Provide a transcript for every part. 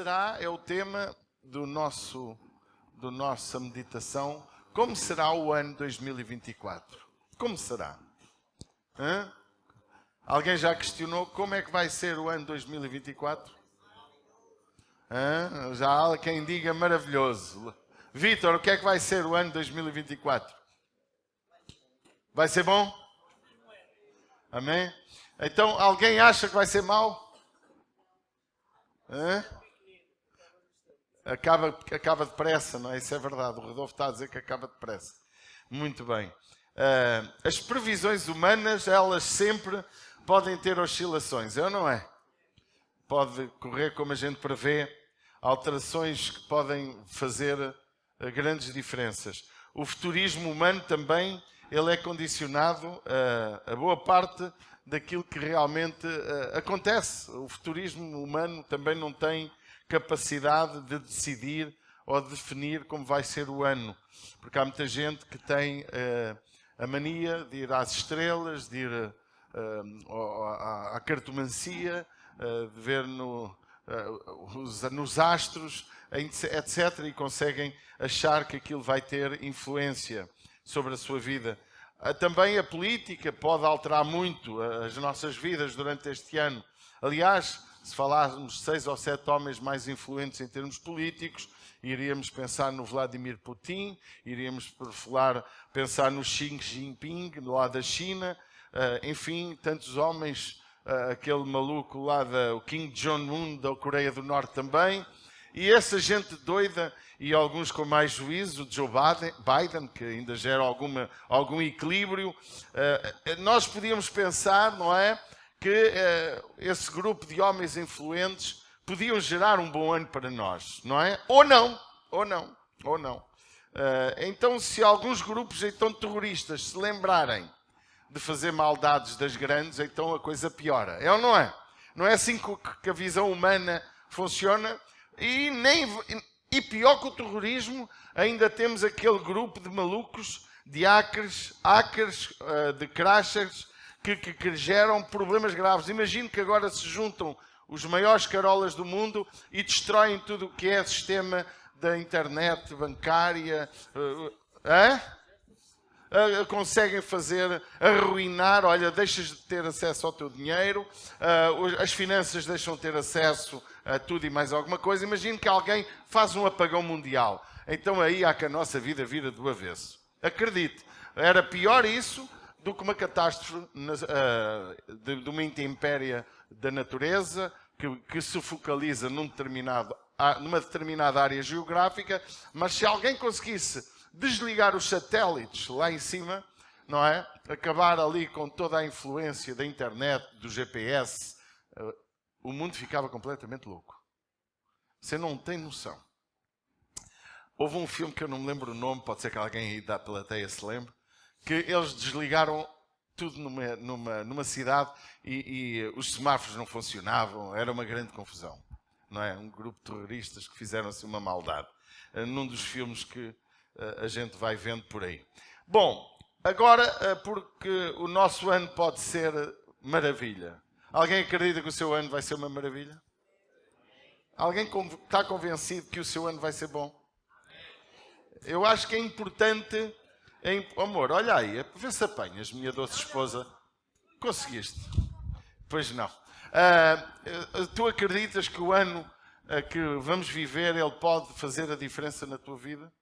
será, é o tema do nossa meditação, como será o ano 2024? Como será? Hã? Alguém já questionou como é que vai ser o ano 2024? Hã? Já há quem diga maravilhoso. Vítor, o que é que vai ser o ano 2024? Vai ser bom? Amém? Então, alguém acha que vai ser mau? Hã? Acaba depressa, não é? Isso é verdade. O Rodolfo está a dizer que acaba depressa. Muito bem. As previsões humanas, elas sempre podem ter oscilações, é ou não é? Pode correr como a gente prevê, alterações que podem fazer grandes diferenças. O futurismo humano também, ele é condicionado a boa parte daquilo que realmente acontece. O futurismo humano também não tem capacidade de decidir ou de definir como vai ser o ano. Porque há muita gente que tem a mania de ir às estrelas, de ir à cartomancia, de ver nos astros, etc. E conseguem achar que aquilo vai ter influência sobre a sua vida. Também a política pode alterar muito as nossas vidas durante este ano. Aliás, se falarmos de 6 ou 7 homens mais influentes em termos políticos, iríamos pensar no Vladimir Putin, iríamos pensar no Xi Jinping, lá da China, enfim, tantos homens, aquele maluco lá, o Kim Jong-un da Coreia do Norte também, e essa gente doida e alguns com mais juízo, Joe Biden, que ainda gera algum equilíbrio, nós podíamos pensar, não é, que esse grupo de homens influentes podiam gerar um bom ano para nós, não é? Ou não. Então, se alguns grupos então terroristas se lembrarem de fazer maldades das grandes, então a coisa piora. É ou não é? Não é assim que a visão humana funciona? E pior que o terrorismo, ainda temos aquele grupo de malucos, de hackers, de crashers, que geram problemas graves. Imagino que agora se juntam os maiores carolas do mundo e destroem tudo o que é sistema da internet, bancária. Conseguem arruinar, olha, deixas de ter acesso ao teu dinheiro, as finanças deixam de ter acesso a tudo e mais alguma coisa. Imagino que alguém faz um apagão mundial. Então aí há que a nossa vida vira do avesso. Acredite, era pior isso do que uma catástrofe de uma intempérie da natureza que se focaliza numa determinada área geográfica, mas se alguém conseguisse desligar os satélites lá em cima, não é? Acabar ali com toda a influência da internet, do GPS, o mundo ficava completamente louco. Você não tem noção. Houve um filme que eu não me lembro o nome, pode ser que alguém aí da plateia se lembre, que eles desligaram tudo numa cidade e os semáforos não funcionavam, era uma grande confusão. Não é? Um grupo de terroristas que fizeram assim uma maldade. Num dos filmes que a gente vai vendo por aí. Bom, agora, porque o nosso ano pode ser maravilha. Alguém acredita que o seu ano vai ser uma maravilha? Alguém está convencido que o seu ano vai ser bom? Eu acho que é importante... Amor, olha aí, vê se apanhas, minha doce esposa. Conseguiste? Pois não. Tu acreditas que o ano que vamos viver, ele pode fazer a diferença na tua vida?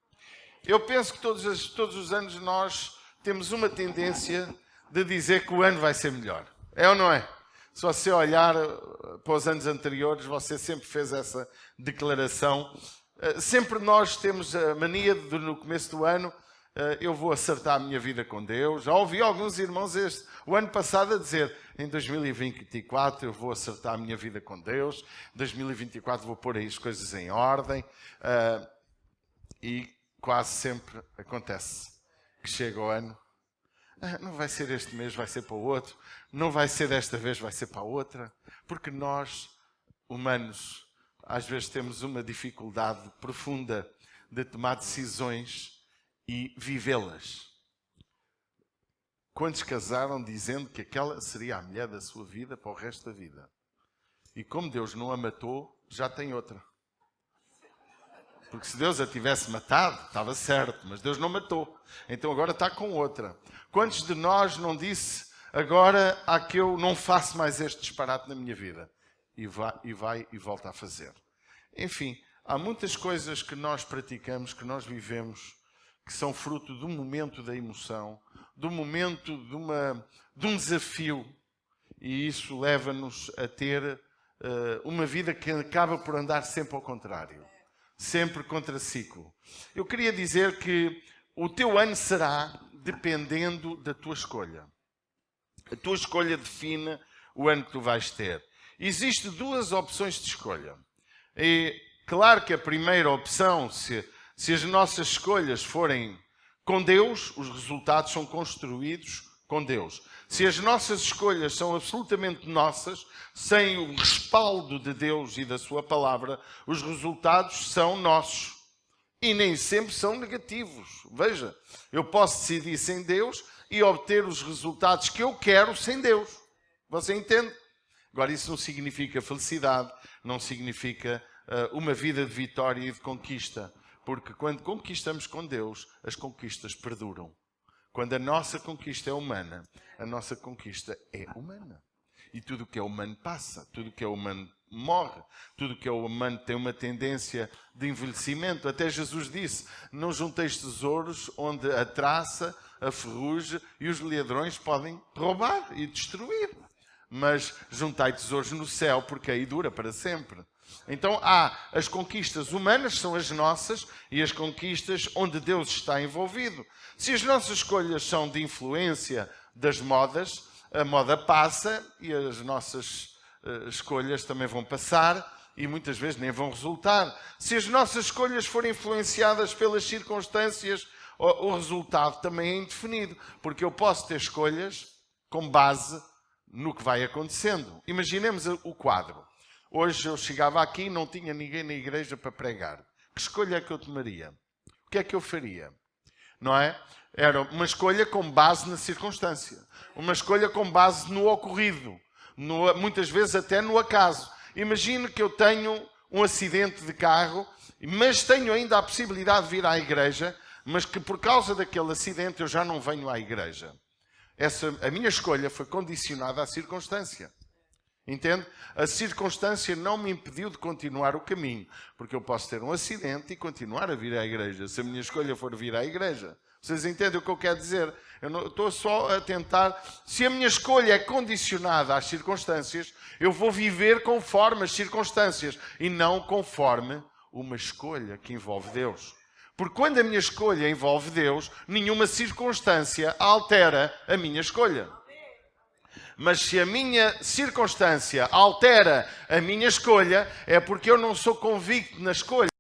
Eu penso que todos os anos nós temos uma tendência de dizer que o ano vai ser melhor. É ou não é? Se você olhar para os anos anteriores, você sempre fez essa declaração. Sempre nós temos a mania de, no começo do ano, eu vou acertar a minha vida com Deus. Já ouvi alguns irmãos o ano passado a dizer, em 2024 eu vou acertar a minha vida com Deus, em 2024 vou pôr aí as coisas em ordem. E quase sempre acontece que chega o ano, não vai ser este mês, vai ser para o outro, não vai ser desta vez, vai ser para a outra, porque nós, humanos, às vezes temos uma dificuldade profunda de tomar decisões e vivê-las. Quantos casaram dizendo que aquela seria a mulher da sua vida para o resto da vida? E como Deus não a matou, já tem outra. Porque se Deus a tivesse matado, estava certo, mas Deus não matou. Então agora está com outra. Quantos de nós não disse, agora há que eu não faço mais este disparate na minha vida? E vai e volta a fazer. Enfim, há muitas coisas que nós praticamos, que nós vivemos, que são fruto do momento da emoção, do momento de um desafio. E isso leva-nos a ter uma vida que acaba por andar sempre ao contrário. Sempre contraciclo. Eu queria dizer que o teu ano será dependendo da tua escolha. A tua escolha define o ano que tu vais ter. Existem duas opções de escolha. É claro que a primeira opção, se as nossas escolhas forem com Deus, os resultados são construídos com Deus. Se as nossas escolhas são absolutamente nossas, sem o respaldo de Deus e da sua palavra, os resultados são nossos. E nem sempre são negativos. Veja, eu posso decidir sem Deus e obter os resultados que eu quero sem Deus. Você entende? Agora, isso não significa felicidade, não significa uma vida de vitória e de conquista. Porque quando conquistamos com Deus, as conquistas perduram. Quando a nossa conquista é humana, a nossa conquista é humana. E tudo o que é humano passa, tudo o que é humano morre, tudo o que é humano tem uma tendência de envelhecimento. Até Jesus disse, não junteis tesouros onde a traça, a ferrugem e os ladrões podem roubar e destruir. Mas juntai tesouros no céu, porque aí dura para sempre. Então há as conquistas humanas, são as nossas, e as conquistas onde Deus está envolvido. Se as nossas escolhas são de influência das modas, a moda passa e as nossas escolhas também vão passar e muitas vezes nem vão resultar. Se as nossas escolhas forem influenciadas pelas circunstâncias, o resultado também é indefinido, porque eu posso ter escolhas com base no que vai acontecendo. Imaginemos o quadro. Hoje eu chegava aqui e não tinha ninguém na igreja para pregar. Que escolha é que eu tomaria? O que é que eu faria? Não é? Era uma escolha com base na circunstância. Uma escolha com base no ocorrido. Muitas vezes até no acaso. Imagine que eu tenho um acidente de carro, mas tenho ainda a possibilidade de vir à igreja, mas que por causa daquele acidente eu já não venho à igreja. A minha escolha foi condicionada à circunstância. Entende? A circunstância não me impediu de continuar o caminho, porque eu posso ter um acidente e continuar a vir à igreja, se a minha escolha for vir à igreja. Vocês entendem o que eu quero dizer? Eu não estou só a tentar... Se a minha escolha é condicionada às circunstâncias, eu vou viver conforme as circunstâncias e não conforme uma escolha que envolve Deus. Porque quando a minha escolha envolve Deus, nenhuma circunstância altera a minha escolha. Mas se a minha circunstância altera a minha escolha, é porque eu não sou convicto na escolha.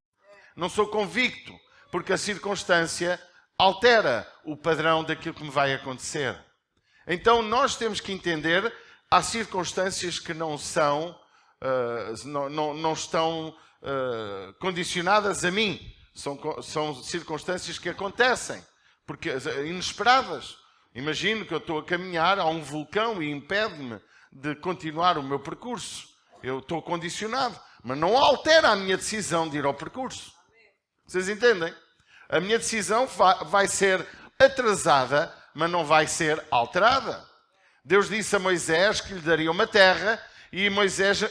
Não sou convicto, porque a circunstância altera o padrão daquilo que me vai acontecer. Então nós temos que entender, há circunstâncias que não estão condicionadas a mim. São circunstâncias que acontecem, porque inesperadas. Imagino que eu estou a caminhar, há um vulcão e impede-me de continuar o meu percurso. Eu estou condicionado, mas não altera a minha decisão de ir ao percurso. Vocês entendem? A minha decisão vai ser atrasada, mas não vai ser alterada. Deus disse a Moisés que lhe daria uma terra e Moisés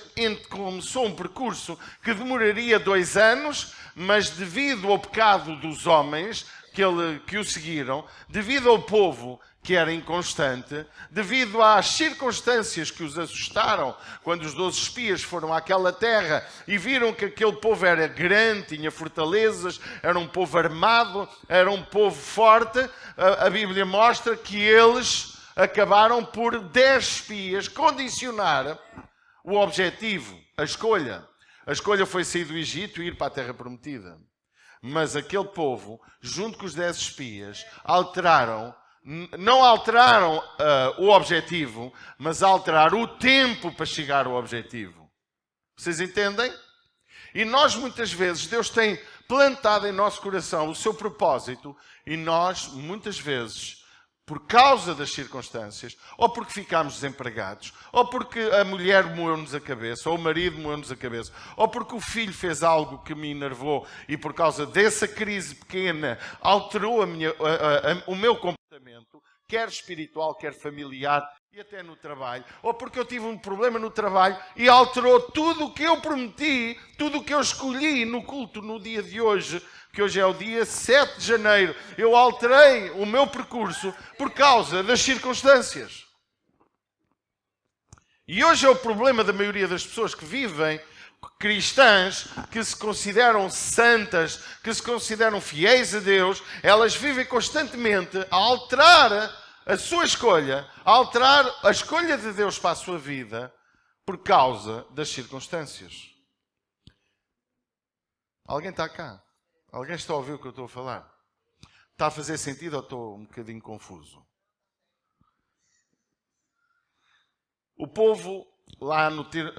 começou um percurso que demoraria 2 anos, mas devido ao pecado dos homens que o seguiram, devido ao povo que era inconstante, devido às circunstâncias que os assustaram, quando os 12 espias foram àquela terra e viram que aquele povo era grande, tinha fortalezas, era um povo armado, era um povo forte, a Bíblia mostra que eles acabaram por 10 espias condicionar o objetivo, a escolha. A escolha foi sair do Egito e ir para a Terra Prometida. Mas aquele povo, junto com os 10 espias, não alteraram o objetivo, mas alteraram o tempo para chegar ao objetivo. Vocês entendem? E nós, muitas vezes, Deus tem plantado em nosso coração o seu propósito e nós, muitas vezes, por causa das circunstâncias, ou porque ficámos desempregados, ou porque a mulher moeu-nos a cabeça, ou o marido moeu-nos a cabeça, ou porque o filho fez algo que me enervou e por causa dessa crise pequena alterou o meu comportamento, quer espiritual, quer familiar e até no trabalho, ou porque eu tive um problema no trabalho e alterou tudo o que eu prometi, tudo o que eu escolhi no culto no dia de hoje, que hoje é o dia 7 de janeiro, eu alterei o meu percurso por causa das circunstâncias. E hoje é o problema da maioria das pessoas que vivem, cristãs, que se consideram santas, que se consideram fiéis a Deus, elas vivem constantemente a alterar a sua escolha, a alterar a escolha de Deus para a sua vida por causa das circunstâncias. Alguém está cá? Alguém está a ouvir o que eu estou a falar? Está a fazer sentido ou estou um bocadinho confuso? O povo, lá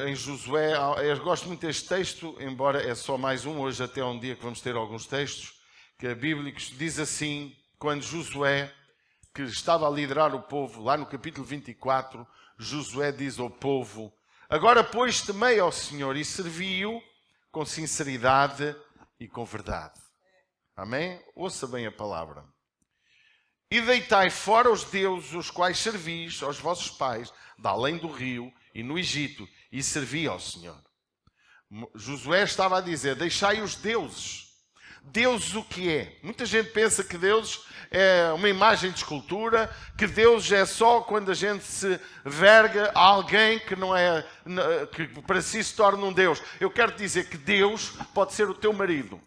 em Josué, eu gosto muito deste texto, embora é só mais um, hoje até um dia que vamos ter alguns textos, que é bíblicos, diz assim, quando Josué, que estava a liderar o povo, lá no capítulo 24, Josué diz ao povo, agora pois temei ao Senhor e servi-o com sinceridade e com verdade. Amém? Ouça bem a palavra. E deitai fora os deuses os quais servis aos vossos pais, da além do rio e no Egito, e servi ao Senhor. Josué estava a dizer, deixai os deuses. Deus o que é? Muita gente pensa que Deus é uma imagem de escultura, que Deus é só quando a gente se verga a alguém que não é, que para si se torna um Deus. Eu quero dizer que Deus pode ser o teu marido,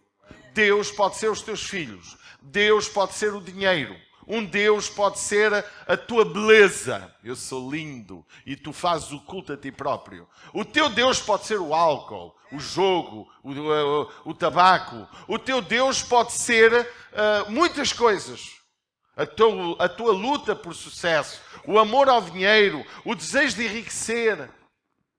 Deus pode ser os teus filhos, Deus pode ser o dinheiro. Um Deus pode ser a tua beleza. Eu sou lindo e tu fazes o culto a ti próprio. O teu Deus pode ser o álcool, o jogo, o tabaco. O teu Deus pode ser muitas coisas. A tua luta por sucesso, o amor ao dinheiro, o desejo de enriquecer.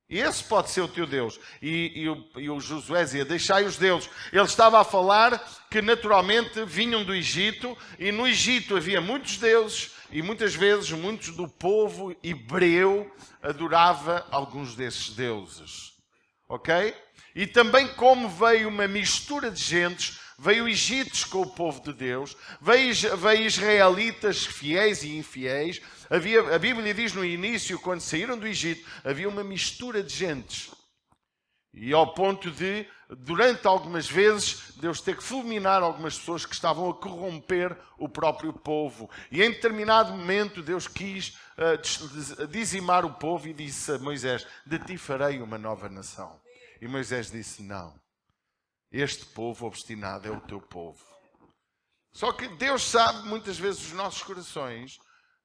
Esse pode ser o teu Deus. E o Josué dizia, deixai os deuses. Ele estava a falar que naturalmente vinham do Egito, e no Egito havia muitos deuses, e muitas vezes muitos do povo hebreu adorava alguns desses deuses. Ok? E também como veio uma mistura de gentes, veio egípcios com o povo de Deus, veio israelitas fiéis e infiéis. A Bíblia diz no início, quando saíram do Egito, havia uma mistura de gentes. E ao ponto de, durante algumas vezes, Deus ter que fulminar algumas pessoas que estavam a corromper o próprio povo. E em determinado momento Deus quis dizimar o povo e disse a Moisés, de ti farei uma nova nação. E Moisés disse, não, este povo obstinado é o teu povo. Só que Deus sabe, muitas vezes os nossos corações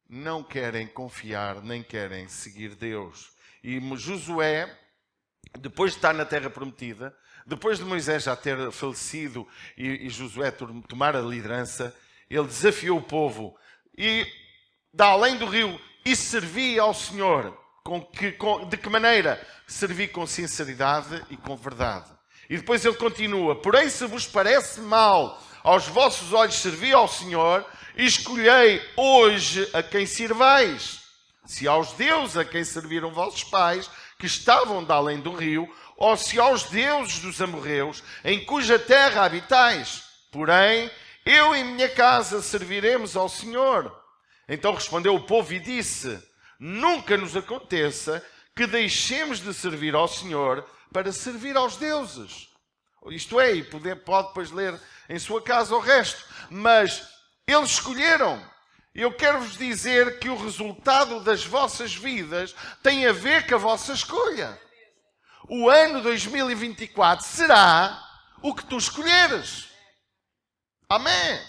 não querem confiar, nem querem seguir Deus. E Josué, depois de estar na terra prometida, depois de Moisés já ter falecido e Josué tomar a liderança, ele desafiou o povo e da além do rio e servi ao Senhor. De que maneira? Servi com sinceridade e com verdade. E depois ele continua, porém se vos parece mal aos vossos olhos servir ao Senhor, escolhei hoje a quem servais. Se aos deuses a quem serviram vossos pais, que estavam de além do rio, ou se aos deuses dos amorreus, em cuja terra habitais. Porém, eu e minha casa serviremos ao Senhor. Então respondeu o povo e disse, nunca nos aconteça que deixemos de servir ao Senhor para servir aos deuses. Isto é, e pode depois ler em sua casa o resto. Mas eles escolheram. Eu quero-vos dizer que o resultado das vossas vidas tem a ver com a vossa escolha. O ano 2024 será o que tu escolheres. Amém.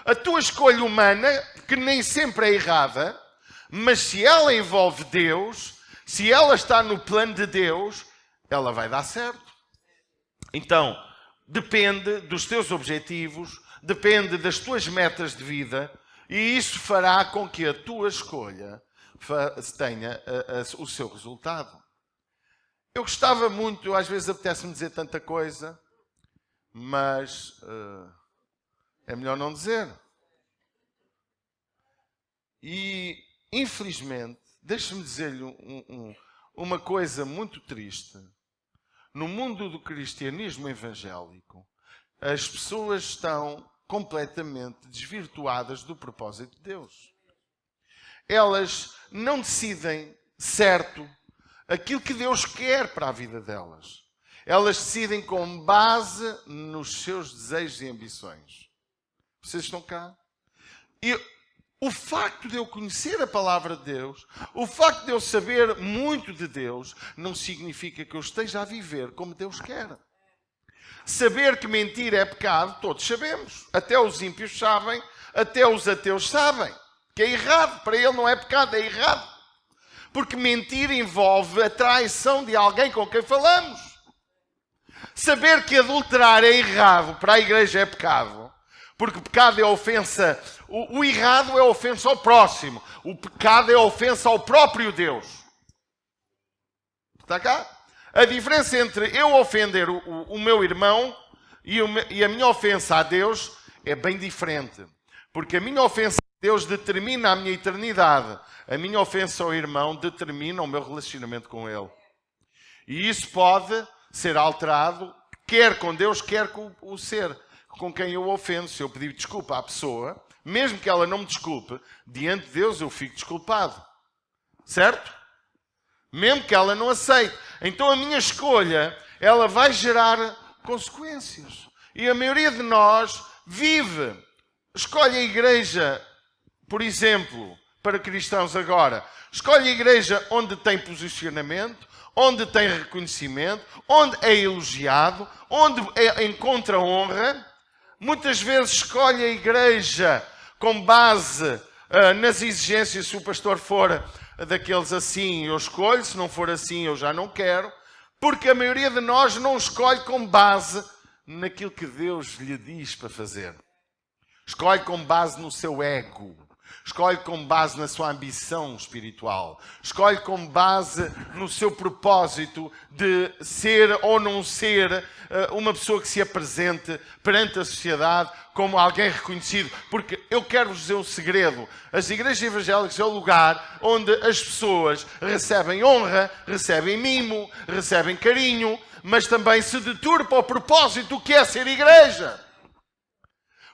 A tua escolha humana, que nem sempre é errada, mas se ela envolve Deus, se ela está no plano de Deus, ela vai dar certo. Então, depende dos teus objetivos, depende das tuas metas de vida, e isso fará com que a tua escolha tenha o seu resultado. Eu gostava muito, às vezes apetece-me dizer tanta coisa, mas é melhor não dizer. E, infelizmente, deixe-me dizer-lhe uma coisa muito triste. No mundo do cristianismo evangélico, as pessoas estão completamente desvirtuadas do propósito de Deus. Elas não decidem certo aquilo que Deus quer para a vida delas. Elas decidem com base nos seus desejos e ambições. Vocês estão cá? E o facto de eu conhecer a palavra de Deus, o facto de eu saber muito de Deus, não significa que eu esteja a viver como Deus quer. Saber que mentir é pecado, todos sabemos. Até os ímpios sabem, até os ateus sabem. Que é errado. Para ele não é pecado, é errado. Porque mentir envolve a traição de alguém com quem falamos. Saber que adulterar é errado, para a igreja é pecado. Porque pecado é ofensa. O errado é ofensa ao próximo. O pecado é ofensa ao próprio Deus. Está cá? A diferença entre eu ofender o meu irmão e a minha ofensa a Deus é bem diferente. Porque a minha ofensa a Deus determina a minha eternidade. A minha ofensa ao irmão determina o meu relacionamento com ele. E isso pode ser alterado, quer com Deus, quer com o ser com quem eu ofendo. Se eu pedir desculpa à pessoa, mesmo que ela não me desculpe, diante de Deus eu fico desculpado. Certo? Mesmo que ela não aceite. Então a minha escolha, ela vai gerar consequências. E a maioria de nós escolhe a igreja, por exemplo, para cristãos agora. Escolhe a igreja onde tem posicionamento, onde tem reconhecimento, onde é elogiado, onde encontra honra. Muitas vezes escolhe a igreja com base nas exigências. Se o pastor for daqueles assim, eu escolho. Se não for assim, eu já não quero. Porque a maioria de nós não escolhe com base naquilo que Deus lhe diz para fazer. Escolhe com base no seu ego. Escolhe com base na sua ambição espiritual. Escolhe com base no seu propósito de ser ou não ser uma pessoa que se apresente perante a sociedade como alguém reconhecido. Porque eu quero vos dizer um segredo. As igrejas evangélicas é o lugar onde as pessoas recebem honra, recebem mimo, recebem carinho, mas também se deturpa o propósito que é ser igreja.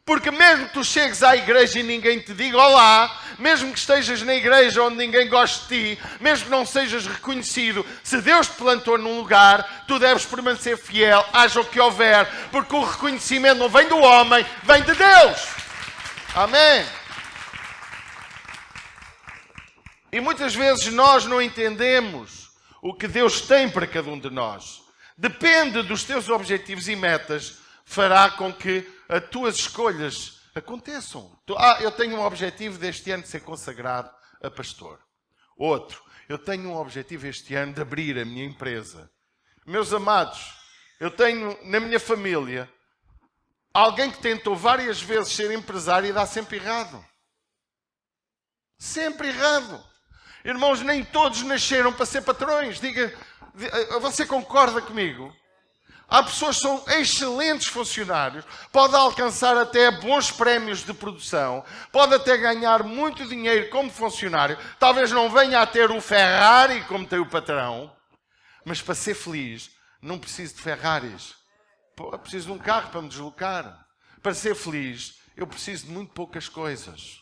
Porque mesmo que tu chegues à igreja e ninguém te diga olá, mesmo que estejas na igreja onde ninguém goste de ti, mesmo que não sejas reconhecido, se Deus te plantou num lugar, tu deves permanecer fiel, haja o que houver, porque o reconhecimento não vem do homem, vem de Deus. Amém? E muitas vezes nós não entendemos o que Deus tem para cada um de nós. Depende dos teus objetivos e metas, fará com que as tuas escolhas aconteçam. Eu tenho um objetivo deste ano de ser consagrado a pastor. Outro, eu tenho um objetivo este ano de abrir a minha empresa. Meus amados, eu tenho na minha família alguém que tentou várias vezes ser empresário e dá sempre errado. Sempre errado. Irmãos, nem todos nasceram para ser patrões. Você concorda comigo? Há pessoas que são excelentes funcionários, podem alcançar até bons prémios de produção, podem até ganhar muito dinheiro como funcionário, talvez não venha a ter o Ferrari como tem o patrão, mas para ser feliz não preciso de Ferraris, eu preciso de um carro para me deslocar. Para ser feliz eu preciso de muito poucas coisas,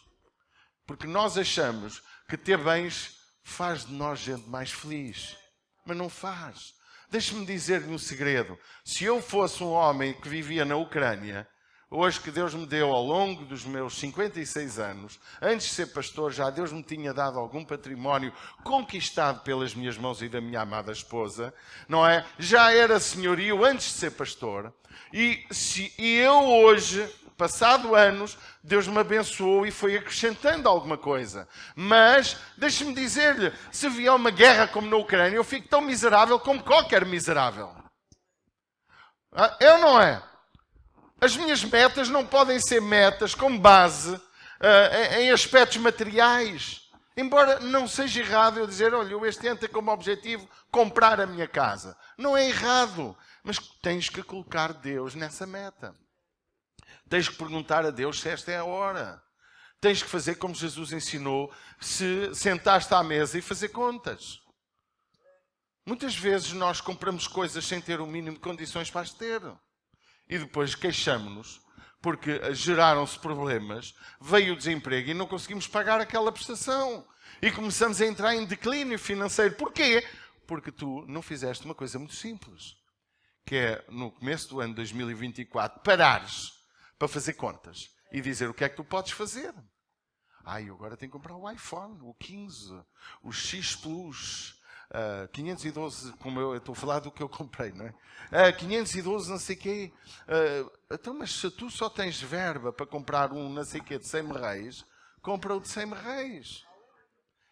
porque nós achamos que ter bens faz de nós gente mais feliz, mas não faz. Deixe-me dizer-lhe um segredo. Se eu fosse um homem que vivia na Ucrânia, hoje que Deus me deu ao longo dos meus 56 anos, antes de ser pastor, já Deus me tinha dado algum património conquistado pelas minhas mãos e da minha amada esposa, não é? Já era senhorio antes de ser pastor. E eu hoje, passado anos, Deus me abençoou e foi acrescentando alguma coisa. Mas, deixe-me dizer-lhe, se vier uma guerra como na Ucrânia, eu fico tão miserável como qualquer miserável. Eu não é? As minhas metas não podem ser metas com base em aspectos materiais. Embora não seja errado eu dizer, olha, eu este ano tenho como objetivo comprar a minha casa. Não é errado, mas tens que colocar Deus nessa meta. Tens que perguntar a Deus se esta é a hora. tens que fazer como Jesus ensinou, se sentaste à mesa e fazer contas. Muitas vezes nós compramos coisas sem ter o mínimo de condições para as ter. E depois queixamos-nos porque geraram-se problemas, veio o desemprego e não conseguimos pagar aquela prestação. E começamos a entrar em declínio financeiro. Porquê? Porque tu não fizeste uma coisa muito simples, que é, no começo do ano 2024, parares para fazer contas e dizer o que é que tu podes fazer. Eu agora tenho que comprar o iPhone, o 15, o X Plus, 512, como eu estou a falar do que eu comprei, não é? 512 não sei o quê. Então, mas se tu só tens verba para comprar um não sei o quê de 100 reis, compra o de 100 reis.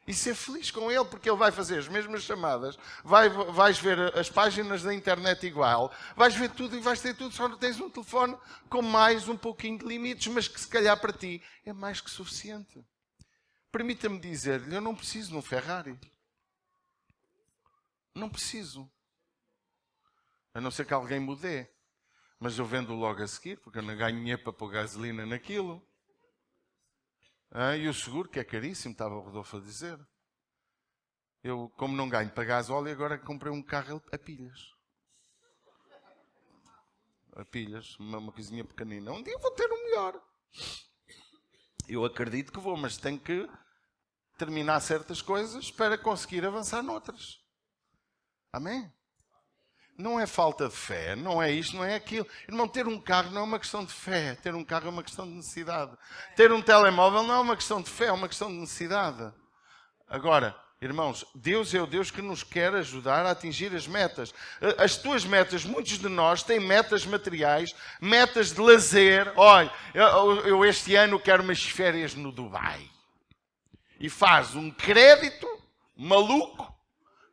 E ser feliz com ele, porque ele vai fazer as mesmas chamadas, vais ver as páginas da internet igual, vais ver tudo e vais ter tudo, só não tens um telefone com mais um pouquinho de limites, mas que se calhar para ti é mais que suficiente. Permita-me dizer-lhe, eu não preciso de um Ferrari. Não preciso. A não ser que alguém me dê. Mas eu vendo logo a seguir, porque eu não ganho dinheiro para pôr gasolina naquilo. E o seguro, que é caríssimo, estava o Rodolfo a dizer. Eu, como não ganho para gasóleo, agora comprei um carro a pilhas. A pilhas, uma coisinha pequenina. Um dia vou ter um melhor. Eu acredito que vou, mas tenho que terminar certas coisas para conseguir avançar noutras. Amém? Não é falta de fé, não é isto, não é aquilo. Irmão, ter um carro não é uma questão de fé. Ter um carro é uma questão de necessidade. Ter um telemóvel não é uma questão de fé, é uma questão de necessidade. Agora, irmãos, Deus é o Deus que nos quer ajudar a atingir as metas. As tuas metas, muitos de nós têm metas materiais, metas de lazer. Olha, eu este ano quero umas férias no Dubai. E faz um crédito maluco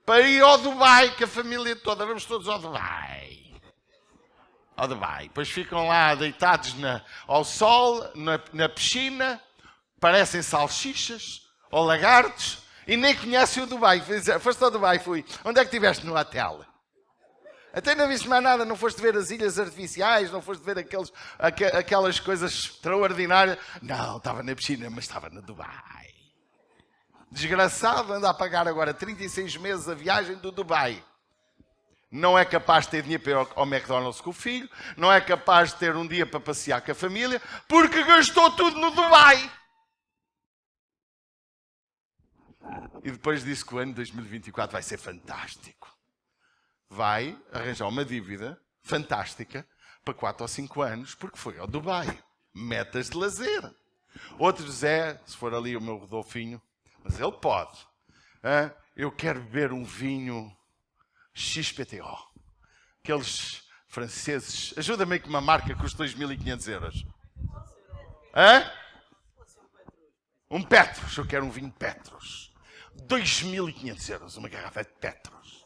para ir ao Dubai, que a família toda, vamos todos ao Dubai. Ao Dubai. Depois ficam lá deitados ao sol, na piscina, parecem salsichas ou lagartos, e nem conhecem o Dubai. Foste ao Dubai, fui. Onde é que estiveste? No hotel. Até não viste mais nada, não foste ver as ilhas artificiais, não foste ver aquelas coisas extraordinárias. Não, estava na piscina, mas estava no Dubai. Desgraçado, anda a pagar agora 36 meses a viagem do Dubai. Não é capaz de ter dinheiro para ir ao McDonald's com o filho, não é capaz de ter um dia para passear com a família, porque gastou tudo no Dubai. E depois disse que o ano 2024 vai ser fantástico. Vai arranjar uma dívida fantástica para 4 ou 5 anos, porque foi ao Dubai. Metas de lazer. Outros se for ali o meu Rodolfinho, mas ele pode. Eu quero beber um vinho XPTO. Aqueles franceses. Ajuda-me aí que uma marca custa 2.500 euros. Um Petros. Eu quero um vinho Petros. 2.500 euros uma garrafa de Petros.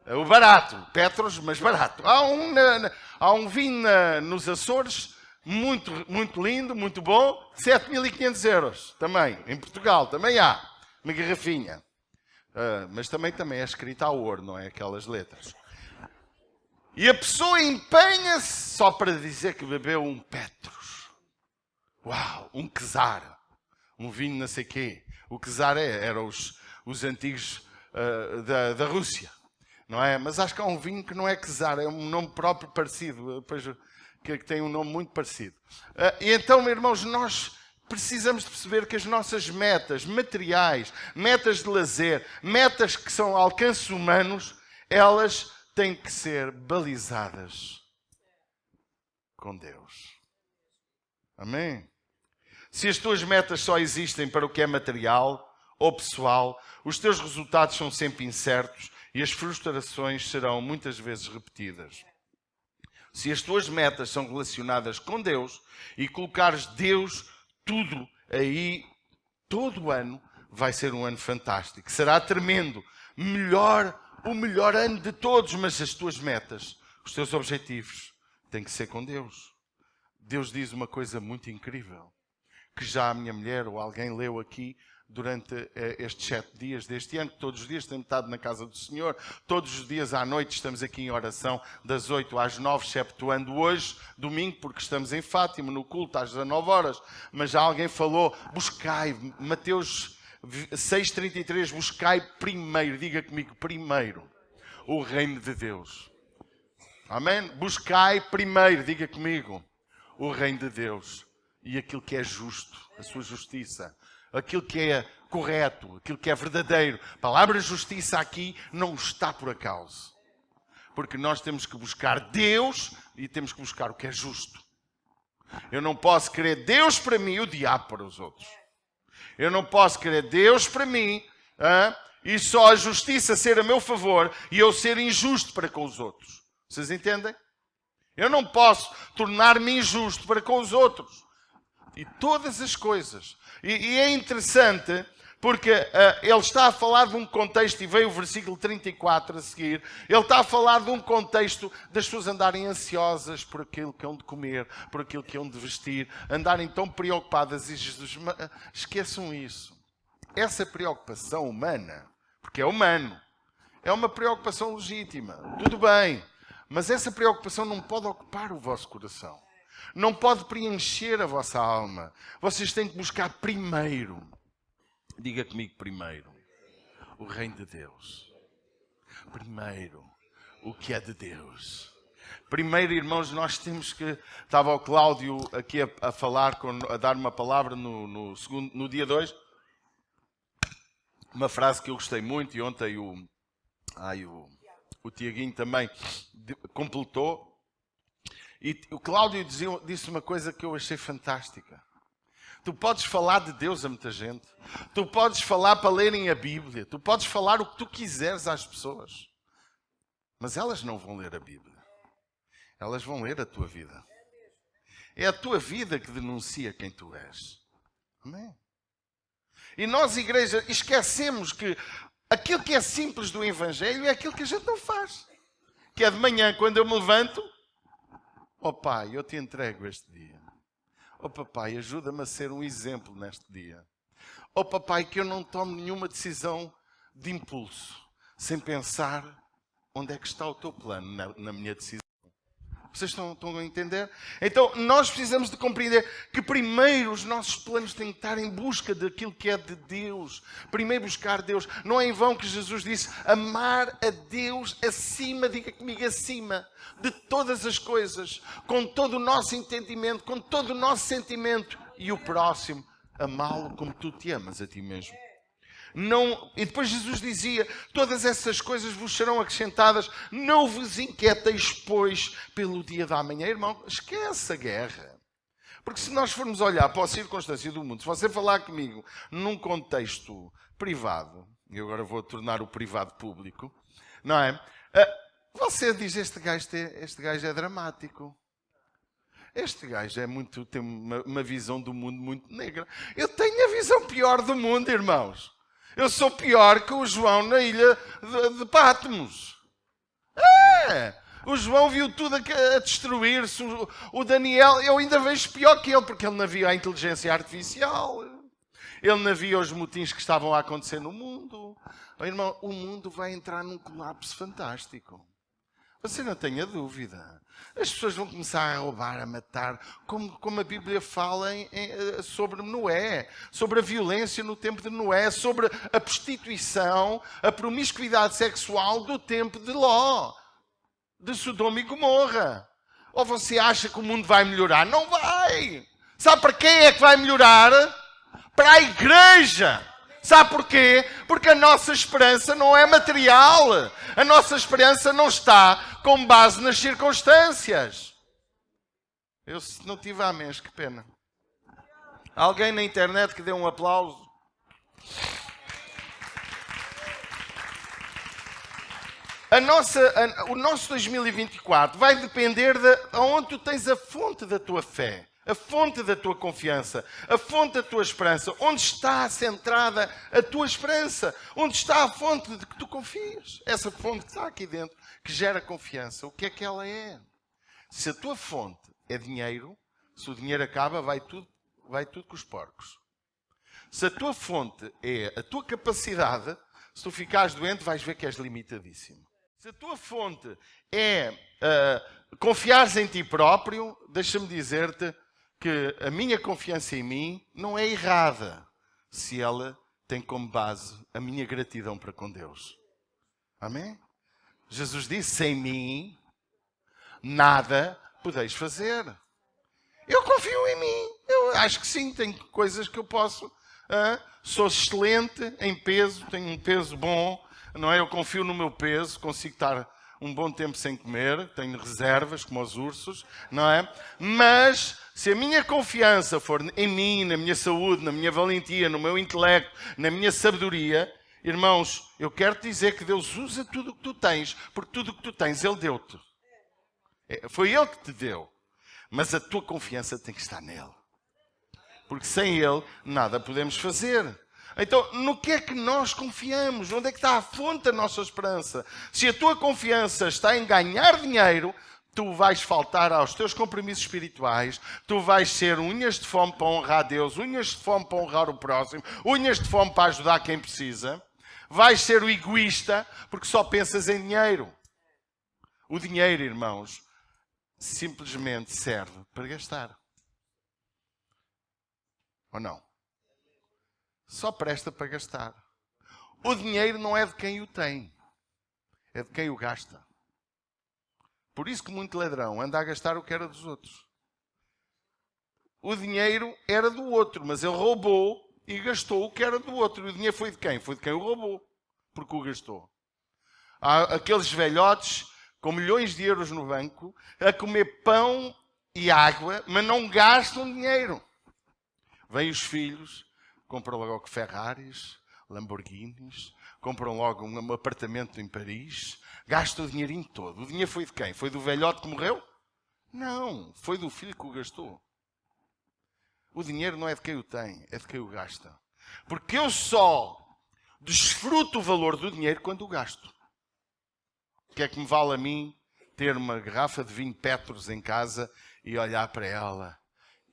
É o barato. Petros, mas barato. Há um vinho nos Açores muito, muito lindo, muito bom, 7.500 euros. Também, em Portugal, também há uma garrafinha. Mas também é escrita a ouro, não é? Aquelas letras. E a pessoa empenha-se só para dizer que bebeu um Petros. Uau, um Czar. Um vinho não sei quê. O Czar eram os antigos da Rússia. Não é? Mas acho que há um vinho que não é Czar, é um nome próprio parecido. Depois, que tem um nome muito parecido. E então, irmãos, nós precisamos de perceber que as nossas metas materiais, metas de lazer, metas que são alcances humanos, elas têm que ser balizadas com Deus. Amém? Se as tuas metas só existem para o que é material ou pessoal, os teus resultados são sempre incertos e as frustrações serão muitas vezes repetidas. Se as tuas metas são relacionadas com Deus e colocares Deus tudo aí, todo o ano vai ser um ano fantástico. Será tremendo. O melhor ano de todos, mas as tuas metas, os teus objetivos têm que ser com Deus. Deus diz uma coisa muito incrível, que já a minha mulher ou alguém leu aqui durante estes 7 dias deste ano, que todos os dias temos estado na casa do Senhor, todos os dias à noite estamos aqui em oração, das 8 às 9, exceptuando hoje, domingo, porque estamos em Fátima, no culto, às 19 horas. Mas já alguém falou, buscai, Mateus 6,33, buscai primeiro, diga comigo, primeiro, o reino de Deus. Amém? Buscai primeiro, diga comigo, o reino de Deus e aquilo que é justo, a sua justiça, aquilo que é correto, aquilo que é verdadeiro. A palavra justiça aqui não está por acaso. Porque nós temos que buscar Deus e temos que buscar o que é justo. Eu não posso querer Deus para mim e o diabo para os outros. Eu não posso querer Deus para mim e só a justiça ser a meu favor e eu ser injusto para com os outros. Vocês entendem? Eu não posso tornar-me injusto para com os outros. E todas as coisas. E é interessante porque ele está a falar de um contexto, e veio o versículo 34 a seguir, ele está a falar de um contexto das pessoas andarem ansiosas por aquilo que hão de comer, por aquilo que hão de vestir, andarem tão preocupadas. E Jesus, esqueçam isso. Essa preocupação humana, porque é humano, é uma preocupação legítima, tudo bem. Mas essa preocupação não pode ocupar o vosso coração. Não pode preencher a vossa alma. Vocês têm que buscar primeiro. Diga comigo primeiro. O reino de Deus. Primeiro. O que é de Deus. Primeiro, irmãos, nós temos que... Estava o Cláudio aqui a falar, a dar uma palavra no dia 2. Uma frase que eu gostei muito e ontem o Tiaguinho também completou. E o Cláudio disse uma coisa que eu achei fantástica. Tu podes falar de Deus a muita gente. Tu podes falar para lerem a Bíblia. Tu podes falar o que tu quiseres às pessoas. Mas elas não vão ler a Bíblia. Elas vão ler a tua vida. É a tua vida que denuncia quem tu és. Amém? E nós, igreja, esquecemos que aquilo que é simples do Evangelho é aquilo que a gente não faz. Que é de manhã, quando eu me levanto, ó Pai, eu te entrego este dia. Ó Papai, ajuda-me a ser um exemplo neste dia. Ó Papai, que eu não tome nenhuma decisão de impulso, sem pensar onde é que está o teu plano na minha decisão. Vocês estão a entender? Então, nós precisamos de compreender que primeiro os nossos planos têm que estar em busca daquilo que é de Deus. Primeiro buscar Deus. Não é em vão que Jesus disse amar a Deus acima, diga comigo, acima de todas as coisas, com todo o nosso entendimento, com todo o nosso sentimento. E o próximo, amá-lo como tu te amas a ti mesmo. Não, e depois Jesus dizia, todas essas coisas vos serão acrescentadas, não vos inquieteis, pois, pelo dia da manhã. Irmão, esquece a guerra. Porque se nós formos olhar para a circunstância do mundo, se você falar comigo num contexto privado, e agora vou tornar o privado público, não é? Você diz, este gajo é dramático. Este gajo tem uma visão do mundo muito negra. Eu tenho a visão pior do mundo, irmãos. Eu sou pior que o João na ilha de Patmos. O João viu tudo a destruir-se. O Daniel, eu ainda vejo pior que ele, porque ele não via a inteligência artificial. Ele não via os motins que estavam a acontecer no mundo. Irmão, o mundo vai entrar num colapso fantástico. Você não tenha dúvida. As pessoas vão começar a roubar, a matar, como a Bíblia fala sobre Noé, sobre a violência no tempo de Noé, sobre a prostituição, a promiscuidade sexual do tempo de Ló, de Sodoma e Gomorra. Ou você acha que o mundo vai melhorar? Não vai! Sabe para quem é que vai melhorar? Para a igreja! Sabe porquê? Porque a nossa esperança não é material. A nossa esperança não está com base nas circunstâncias. Eu, se não tive amém, que pena. Alguém na internet que dê um aplauso? O nosso 2024 vai depender de onde tu tens a fonte da tua fé. A fonte da tua confiança, a fonte da tua esperança. Onde está centrada a tua esperança? Onde está a fonte de que tu confias? Essa fonte que está aqui dentro, que gera confiança. O que é que ela é? Se a tua fonte é dinheiro, se o dinheiro acaba, vai tudo com os porcos. Se a tua fonte é a tua capacidade, se tu ficares doente, vais ver que és limitadíssimo. Se a tua fonte é confiares em ti próprio, deixa-me dizer-te que a minha confiança em mim não é errada, se ela tem como base a minha gratidão para com Deus. Amém? Jesus disse, sem mim, nada podeis fazer. Eu confio em mim. Eu acho que sim, tenho coisas que eu posso. Sou excelente em peso, tenho um peso bom, não é? Eu confio no meu peso, consigo estar um bom tempo sem comer, tenho reservas, como os ursos, não é? Mas, se a minha confiança for em mim, na minha saúde, na minha valentia, no meu intelecto, na minha sabedoria, irmãos, eu quero te dizer que Deus usa tudo o que tu tens, porque tudo o que tu tens, Ele deu-te. Foi Ele que te deu. Mas a tua confiança tem que estar nele. Porque sem Ele, nada podemos fazer. Então, no que é que nós confiamos? Onde é que está a fonte da nossa esperança? Se a tua confiança está em ganhar dinheiro, tu vais faltar aos teus compromissos espirituais, tu vais ser unhas de fome para honrar a Deus, unhas de fome para honrar o próximo, unhas de fome para ajudar quem precisa. Vais ser o egoísta, porque só pensas em dinheiro. O dinheiro, irmãos, simplesmente serve para gastar. Ou não? Só presta para gastar. O dinheiro não é de quem o tem, é de quem o gasta. Por isso que muito ladrão anda a gastar o que era dos outros. O dinheiro era do outro, mas ele roubou e gastou o que era do outro. E o dinheiro foi de quem? Foi de quem o roubou, porque o gastou. Há aqueles velhotes com milhões de euros no banco a comer pão e água, mas não gastam dinheiro. Vêm os filhos, compram logo Ferraris, Lamborghinis, compram logo um apartamento em Paris, gastam o dinheirinho todo. O dinheiro foi de quem? Foi do velhote que morreu? Não, foi do filho que o gastou. O dinheiro não é de quem o tem, é de quem o gasta. Porque eu só desfruto o valor do dinheiro quando o gasto. O que é que me vale a mim ter uma garrafa de vinho Petros em casa e olhar para ela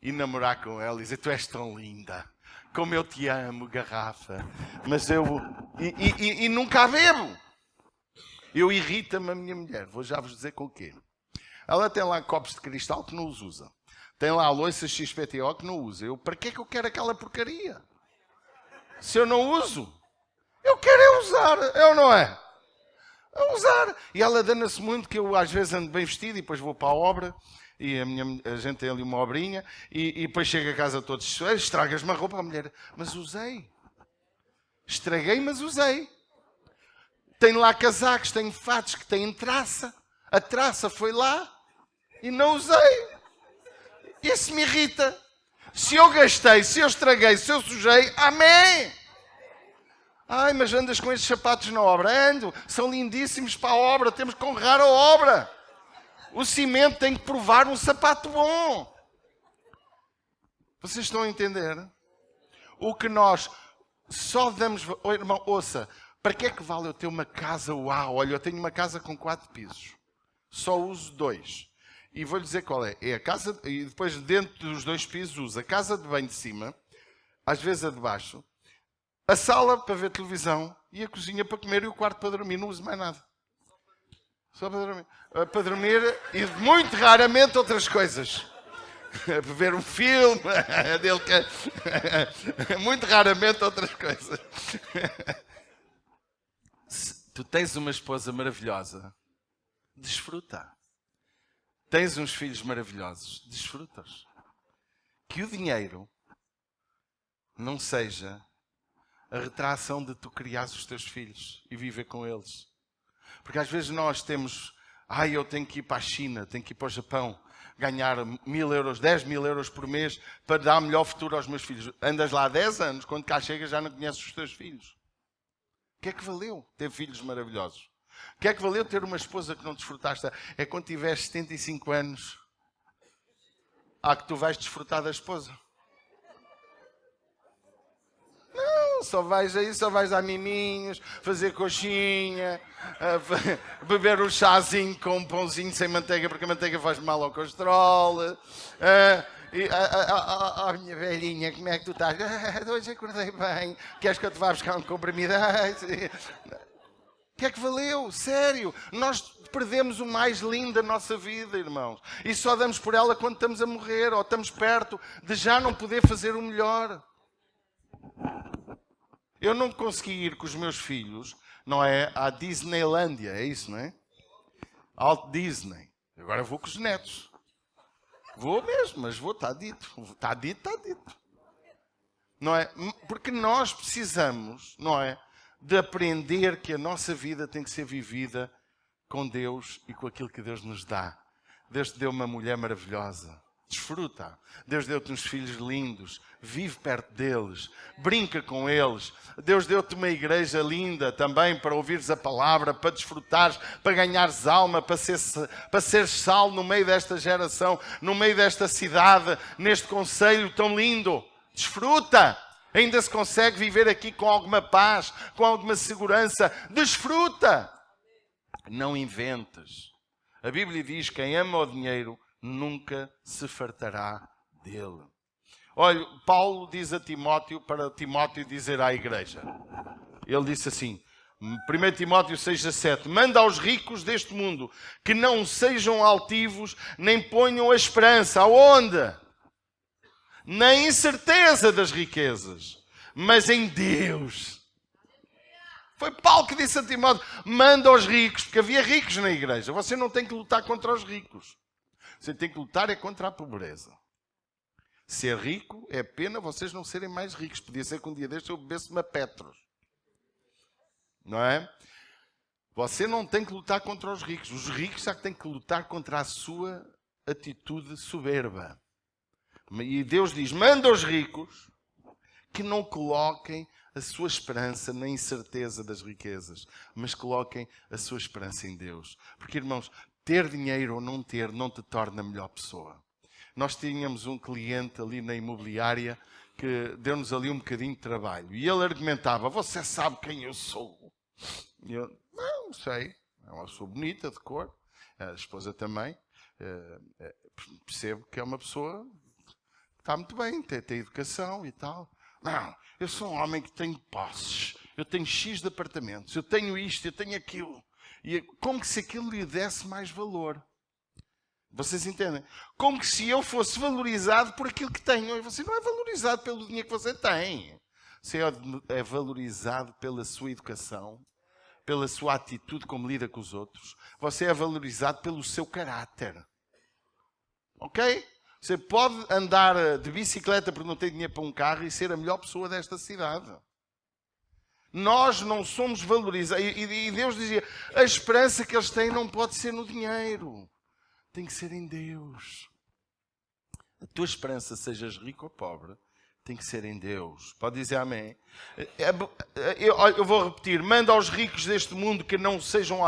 e namorar com ela e dizer, tu és tão linda, como eu te amo, garrafa, mas eu... E nunca a bebo. Eu irrita-me a minha mulher, vou já vos dizer com o quê. Ela tem lá copos de cristal que não os usa. Tem lá louças XPTO que não usa. Eu, para que é que eu quero aquela porcaria? Se eu não uso, eu quero é usar, é ou não é? A usar. E ela dana-se muito que eu às vezes ando bem vestido e depois vou para a obra e a gente tem ali uma obrinha e depois chego a casa todo estragas-me a roupa, a mulher, mas usei. Estraguei, mas usei. Tenho lá casacos, tenho fatos que têm traça. A traça foi lá e não usei. Isso me irrita. Se eu gastei, se eu estraguei, se eu sujei, amém! Ai, mas andas com estes sapatos na obra. Ando, são lindíssimos para a obra, temos que honrar a obra. O cimento tem que provar um sapato bom. Vocês estão a entender? O que nós só damos... Oh, irmão, ouça, para que é que vale eu ter uma casa? Uau, olha, eu tenho uma casa com 4 pisos. Só uso 2. E vou-lhe dizer qual é. É a casa... E depois dentro dos 2 pisos uso a casa de banho de cima, às vezes a de baixo, a sala para ver televisão e a cozinha para comer e o quarto para dormir. Não uso mais nada. Só para dormir. Para dormir e muito raramente outras coisas. Para ver um filme. Muito raramente outras coisas. Se tu tens uma esposa maravilhosa, desfruta. Tens uns filhos maravilhosos, desfruta-os. Que o dinheiro não seja a retração de tu criares os teus filhos e viver com eles. Porque às vezes nós temos, eu tenho que ir para a China, tenho que ir para o Japão, ganhar 1.000 euros, 10.000 euros por mês para dar melhor futuro aos meus filhos. Andas lá há 10 anos, quando cá chegas já não conheces os teus filhos. O que é que valeu ter filhos maravilhosos? O que é que valeu ter uma esposa que não desfrutaste? É quando tiveres 75 anos, que tu vais desfrutar da esposa. Só vais dar miminhos, fazer coxinha, beber um chazinho com um pãozinho sem manteiga, porque a manteiga faz mal ao colesterol. Minha velhinha, como é que tu estás? Hoje acordei bem. Queres que eu te vá buscar um comprimido? O que é que valeu? Sério. Nós perdemos o mais lindo da nossa vida, irmãos. E só damos por ela quando estamos a morrer ou estamos perto de já não poder fazer o melhor. Eu não consegui ir com os meus filhos, não é? À Disneylândia, é isso, não é? Walt Disney. Agora vou com os netos. Vou mesmo, mas vou, está dito. Está dito, está dito. Não é? Porque nós precisamos, não é? De aprender que a nossa vida tem que ser vivida com Deus e com aquilo que Deus nos dá. Deus te deu uma mulher maravilhosa. Desfruta. Deus deu-te uns filhos lindos. Vive perto deles. Brinca com eles. Deus deu-te uma igreja linda também para ouvires a palavra, para desfrutares, para ganhares alma, para seres sal no meio desta geração, no meio desta cidade, neste concelho tão lindo. Desfruta. Ainda se consegue viver aqui com alguma paz, com alguma segurança. Desfruta. Não inventes. A Bíblia diz que quem ama o dinheiro nunca se fartará dele. Olha, Paulo diz a Timóteo, para Timóteo dizer à igreja. Ele disse assim, 1 Timóteo 6,17, manda aos ricos deste mundo que não sejam altivos, nem ponham a esperança. Aonde? Na incerteza das riquezas, mas em Deus. Foi Paulo que disse a Timóteo, manda aos ricos, porque havia ricos na igreja. Você não tem que lutar contra os ricos. Você tem que lutar é contra a pobreza. Ser rico é pena vocês não serem mais ricos. Podia ser que um dia deste eu bebesse uma Petros. Não é? Você não tem que lutar contra os ricos. Os ricos é que têm que lutar contra a sua atitude soberba. E Deus diz, manda aos ricos que não coloquem a sua esperança na incerteza das riquezas, mas coloquem a sua esperança em Deus. Porque, irmãos, ter dinheiro ou não ter não te torna a melhor pessoa. Nós tínhamos um cliente ali na imobiliária que deu-nos ali um bocadinho de trabalho. E ele argumentava, você sabe quem eu sou? E eu, não sei. É uma pessoa bonita, de cor. A esposa também. Percebo que é uma pessoa que está muito bem, tem educação e tal. Não, eu sou um homem que tem posses. Eu tenho X de apartamentos. Eu tenho isto, eu tenho aquilo. E como que se aquilo lhe desse mais valor? Vocês entendem? Como que se eu fosse valorizado por aquilo que tenho. E você não é valorizado pelo dinheiro que você tem. Você é valorizado pela sua educação, pela sua atitude como lida com os outros. Você é valorizado pelo seu caráter. Ok? Você pode andar de bicicleta porque não tem dinheiro para um carro e ser a melhor pessoa desta cidade. Nós não somos valorizados. E Deus dizia, a esperança que eles têm não pode ser no dinheiro. Tem que ser em Deus. A tua esperança, sejas rico ou pobre, tem que ser em Deus. Pode dizer amém? Eu vou repetir. Manda aos ricos deste mundo que não sejam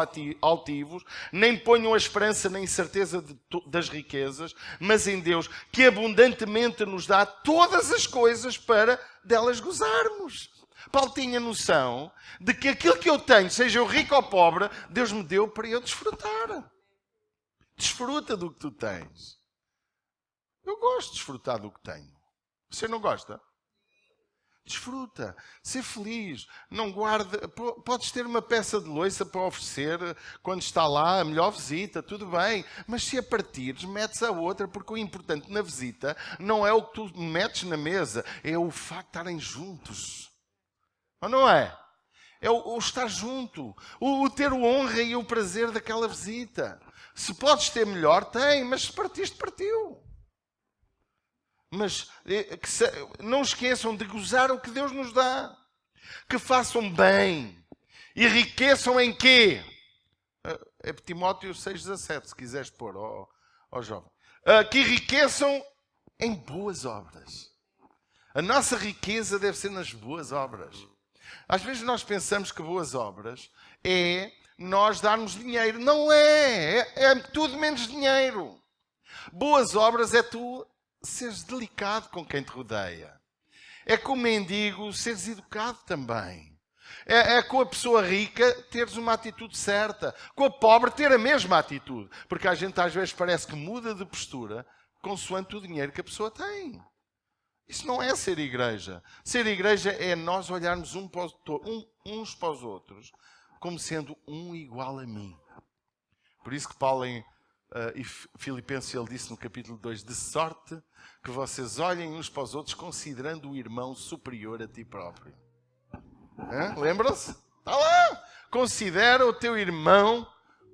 altivos, nem ponham a esperança na incerteza das riquezas, mas em Deus, que abundantemente nos dá todas as coisas para delas gozarmos. Paulo tinha noção de que aquilo que eu tenho, seja eu rico ou pobre, Deus me deu para eu desfrutar. Desfruta do que tu tens. Eu gosto de desfrutar do que tenho. Você não gosta? Desfruta. Ser feliz. Não guarda. Podes ter uma peça de louça para oferecer quando está lá, a melhor visita, tudo bem. Mas se a partires, metes a outra, porque o importante na visita não é o que tu metes na mesa, é o facto de estarem juntos. Ou não é? É o estar junto. O ter a honra e o prazer daquela visita. Se podes ter melhor, tem, mas se partiste, partiu. Mas não esqueçam de gozar o que Deus nos dá. Que façam bem. Enriqueçam em quê? É Timóteo 6,17, se quiseres pôr, ó jovem. Que enriqueçam em boas obras. A nossa riqueza deve ser nas boas obras. Às vezes nós pensamos que boas obras é nós darmos dinheiro. Não é. É tudo menos dinheiro. Boas obras é tu seres delicado com quem te rodeia. É com o mendigo seres educado também. É com a pessoa rica teres uma atitude certa. Com a pobre ter a mesma atitude. Porque a gente às vezes parece que muda de postura consoante o dinheiro que a pessoa tem. Isso não é ser igreja. Ser igreja é nós olharmos uns para os outros como sendo um igual a mim. Por isso que Paulo em Filipenses ele disse no capítulo 2, de sorte que vocês olhem uns para os outros considerando o irmão superior a ti próprio. Lembram-se? Está lá! Considera o teu irmão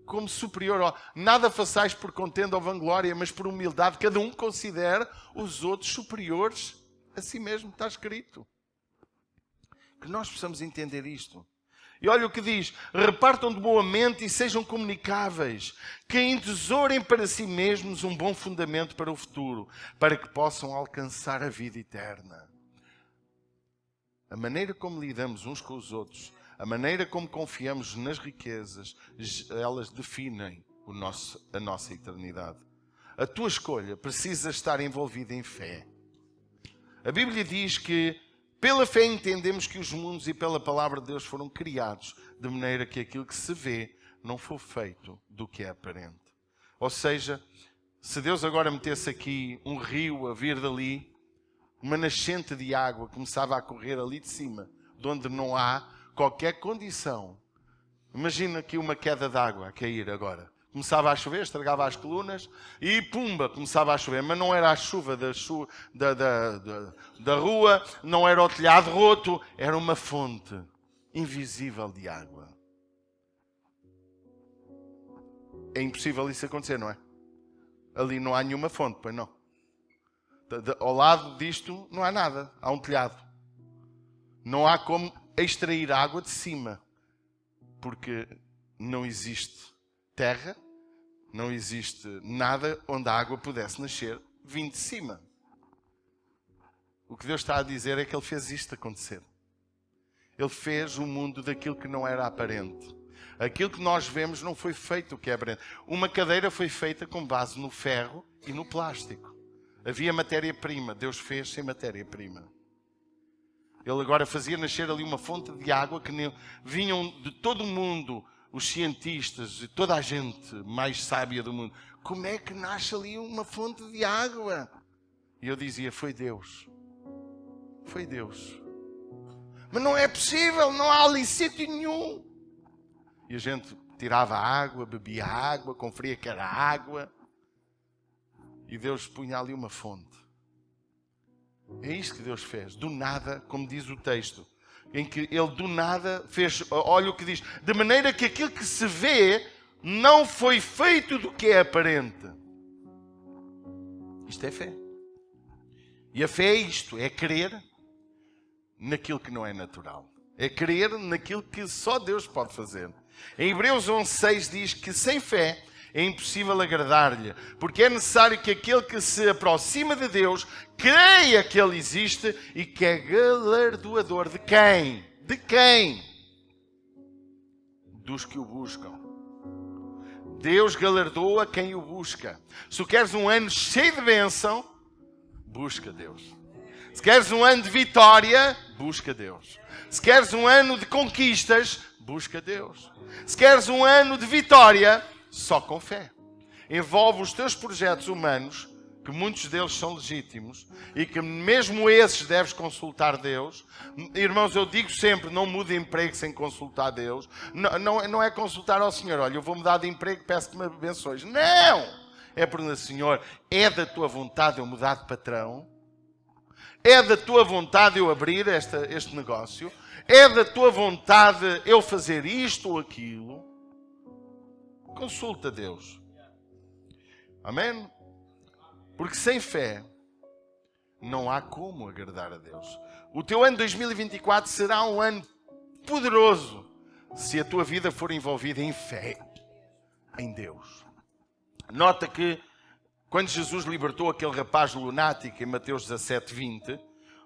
como superior. Nada façais por contenda ou vanglória, mas por humildade. Cada um considera os outros superiores a si mesmo. Está escrito. Que nós possamos entender isto. E olha o que diz. Repartam de boa mente e sejam comunicáveis. Que entesourem para si mesmos um bom fundamento para o futuro, para que possam alcançar a vida eterna. A maneira como lidamos uns com os outros, a maneira como confiamos nas riquezas, elas definem a nossa eternidade. A tua escolha precisa estar envolvida em fé. A Bíblia diz que pela fé entendemos que os mundos e pela palavra de Deus foram criados, de maneira que aquilo que se vê não foi feito do que é aparente. Ou seja, se Deus agora metesse aqui um rio a vir dali, uma nascente de água começava a correr ali de cima, de onde não há qualquer condição. Imagina aqui uma queda de água a cair agora. Começava a chover, estragava as colunas e pumba, começava a chover. Mas não era a chuva da rua, não era o telhado roto, era uma fonte invisível de água. É impossível isso acontecer, não é? Ali não há nenhuma fonte, pois não. Ao lado disto não há nada, há um telhado. Não há como extrair água de cima, porque não existe terra, não existe nada onde a água pudesse nascer vindo de cima. O que Deus está a dizer é que Ele fez isto acontecer. Ele fez o mundo daquilo que não era aparente. Aquilo que nós vemos não foi feito o que é aparente. Uma cadeira foi feita com base no ferro e no plástico. Havia matéria-prima. Deus fez sem matéria-prima. Ele agora fazia nascer ali uma fonte de água que vinham de todo o mundo, os cientistas e toda a gente mais sábia do mundo. Como é que nasce ali uma fonte de água? E eu dizia, foi Deus. Foi Deus. Mas não é possível, não há ali sítio nenhum. E a gente tirava água, bebia água, conferia que era água. E Deus punha ali uma fonte. É isto que Deus fez. Do nada, como diz o texto. Em que Ele do nada fez, olha o que diz. De maneira que aquilo que se vê não foi feito do que é aparente. Isto é fé. E a fé é isto. É crer naquilo que não é natural. É crer naquilo que só Deus pode fazer. Em Hebreus 11:6 diz que sem fé é impossível agradar-lhe, porque é necessário que aquele que se aproxima de Deus creia que Ele existe e que é galardoador de quem? De quem? Dos que o buscam. Deus galardoa quem o busca. Se tu queres um ano cheio de bênção, busca Deus. Se queres um ano de vitória, busca Deus. Se queres um ano de conquistas, busca Deus. Se queres um ano de vitória, só com fé. Envolve os teus projetos humanos, que muitos deles são legítimos, e que mesmo esses deves consultar Deus. Irmãos, eu digo sempre, não mude de emprego sem consultar Deus. Não é consultar ao Senhor, olha, eu vou mudar de emprego, peço que me abençoes. Não! É porque, Senhor, é da tua vontade eu mudar de patrão? É da tua vontade eu abrir este negócio? É da tua vontade eu fazer isto ou aquilo? Consulta Deus. Amém? Porque sem fé não há como agradar a Deus. O teu ano 2024 será um ano poderoso se a tua vida for envolvida em fé em Deus. Nota que quando Jesus libertou aquele rapaz lunático em Mateus 17:20,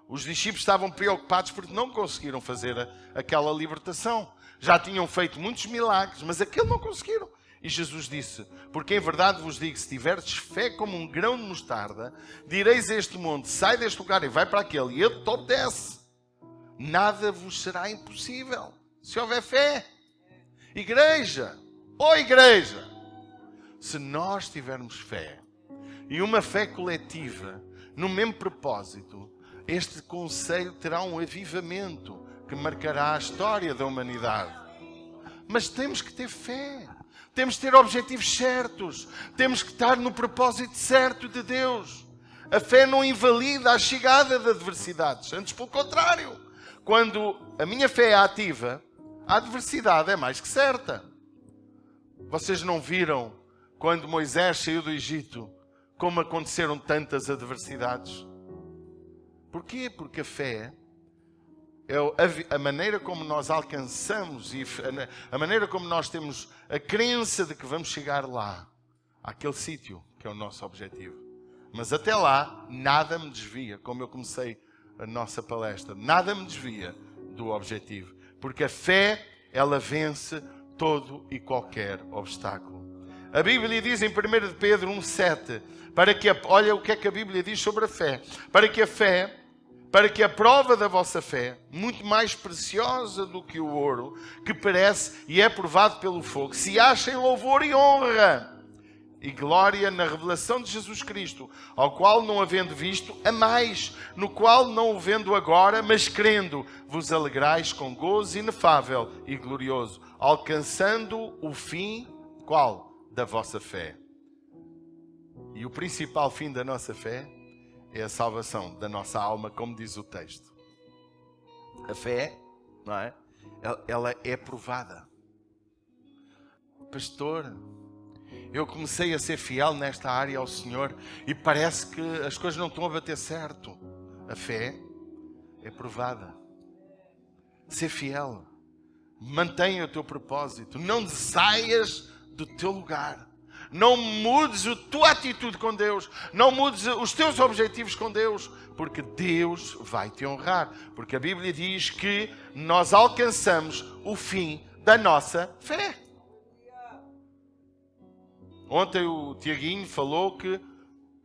os discípulos estavam preocupados porque não conseguiram fazer aquela libertação. Já tinham feito muitos milagres, mas aquele não conseguiram. E Jesus disse, porque em verdade vos digo, se tiverdes fé como um grão de mostarda, direis a este monte, sai deste lugar e vai para aquele, e ele te obedece. Nada vos será impossível, se houver fé. Igreja, se nós tivermos fé, e uma fé coletiva, no mesmo propósito, este conselho terá um avivamento que marcará a história da humanidade. Mas temos que ter fé. Temos que ter objetivos certos. Temos que estar no propósito certo de Deus. A fé não invalida a chegada de adversidades. Antes, pelo contrário. Quando a minha fé é ativa, a adversidade é mais que certa. Vocês não viram quando Moisés saiu do Egito como aconteceram tantas adversidades? Porquê? Porque a fé é a maneira como nós alcançamos e a maneira como nós temos a crença de que vamos chegar lá, àquele sítio que é o nosso objetivo. Mas até lá, nada me desvia, como eu comecei a nossa palestra, nada me desvia do objetivo. Porque a fé, ela vence todo e qualquer obstáculo. A Bíblia diz em 1 Pedro 1,7, olha o que é que a Bíblia diz sobre a fé. Para que a prova da vossa fé, muito mais preciosa do que o ouro, que perece e é provado pelo fogo, se ache em louvor e honra e glória na revelação de Jesus Cristo, ao qual não havendo visto, amais, no qual não o vendo agora, mas crendo, vos alegrais com gozo inefável e glorioso, alcançando o fim, qual? Da vossa fé. E o principal fim da nossa fé é a salvação da nossa alma, como diz o texto. A fé, não é? Ela é provada. Pastor, eu comecei a ser fiel nesta área ao Senhor e parece que as coisas não estão a bater certo. A fé é provada. Ser fiel. Mantenha o teu propósito. Não saias do teu lugar. Não mudes a tua atitude com Deus. Não mudes os teus objetivos com Deus. Porque Deus vai te honrar. Porque a Bíblia diz que nós alcançamos o fim da nossa fé. Ontem o Tiaguinho falou que,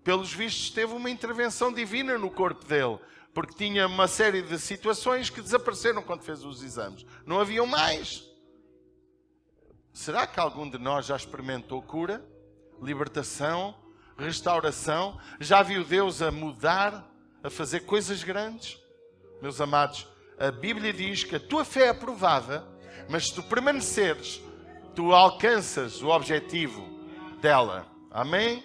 pelos vistos, teve uma intervenção divina no corpo dele. Porque tinha uma série de situações que desapareceram quando fez os exames. Não haviam mais. Será que algum de nós já experimentou cura, libertação, restauração? Já viu Deus a mudar, a fazer coisas grandes? Meus amados, a Bíblia diz que a tua fé é aprovada, mas se tu permaneceres, tu alcanças o objetivo dela. Amém?